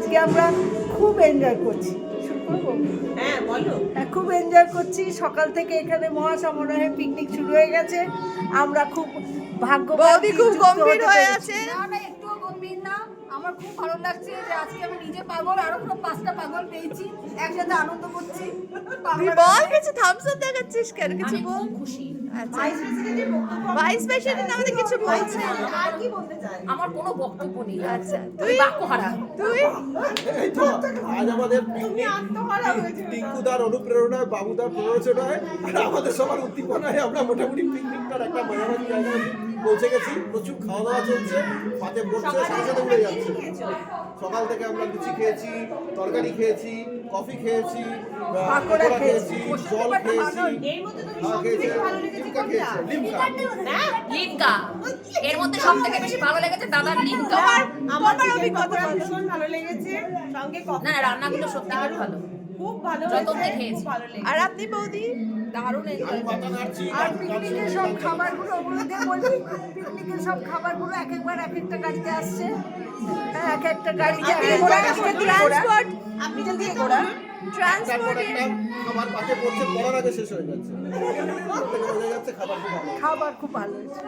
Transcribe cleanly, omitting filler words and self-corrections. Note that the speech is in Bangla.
আজকে আমরা খুব এনজয় করছি। শুরু করবো? হ্যাঁ বলো। খুব এনজয় করছি। সকাল থেকে এখানে মহাসমারোহে পিকনিক শুরু হয়ে গেছে। আমরা খুব ভাগ্যবান। বৌদি খুব যুক্ত গম্ভীর হতে হয়ে পেরেছি। আছে। না না, একটুও গম্ভীর না। আমার খুব ভালো লাগছে যে আজকে আমি নিজে পাগল, আরো সব 5টা পাগল পেয়েছি, একসাথে আনন্দ করছি। তুই বল কিছু থামস আপ দেখাচ্ছিস কেন? কিছু আমি বল। খুব খুশি। আচ্ছা ভাইস প্রেসিডেন্টের বক্তব্য ভাইস প্রেসিডেন্ট আমাদের কিছু বলছে না। আর কি বলতে চাই? আমার কোনো বক্তব্য নেই। আচ্ছা তুই বাক্যহারা। তুই এই তো আজ আমাদের তুমি আত্মহারা হয়েছে। টিঙ্কুদার অনুপ্রেরণায় বাবুদার প্ররোচনায় আর আমাদের সবার উদ্দীপনায় আমরা মোটামুটি পিকনিকটার একটা মাঝামাঝি জায়গায় পৌঁছে গেছি। প্রচুর খাওয়া দাওয়া চলছে, পাতে পড়ছে, সাথে সাথে উড়ে যাচ্ছে। সকাল থেকে আমরা লুচি খেয়েছি, তরকারি খেয়েছি, কফি খেয়েছি, পাকোড়া পকোড়া খেয়েছি, জল খেয়েছি, এর মধ্যে তুমি হ্যাঁ, সবথেকে খেয়েছি, ভালো লেগেছে লিমকা কোনটা? খেয়েছি, লিমকা। লিমকা এর মধ্যে সব থেকে বেশি ভালো লেগেছে দাদার লিমকা। আমার তোমার চিকেন অভিজ্ঞতা পকোড়া বলো। ভীষণ ভালো লেগেছে, সঙ্গে কফি। না না, রান্নাগুলো সত্যি খুব ভালো। খুব ভালো যতটা হয়েছে, খেয়েছি। খুব ভালো লেগেছে। আর আপনি বৌদি? দারুণ আমি এনজয়। মাথা নাড়ছি, আর পিকনিকের সব খাবারগুলো ওগুলো দিয়ে বলি, পিকনিকের সব খাবারগুলো এক একবার এক একটা গাড়িতে আসছে। হ্যাঁ, এক একটা গাড়িতে এক একটা ট্রান্সপোর্ট আপনি যদি ঘোরা তারপর ট্রান্সপোর্ট একটা খাবার পাতে পড়ছে, পড়ার আগে শেষ হয়ে যাচ্ছে। বোঝা যাচ্ছে খাবার খুব ভালো। খাবার খুব ভালো হয়েছে।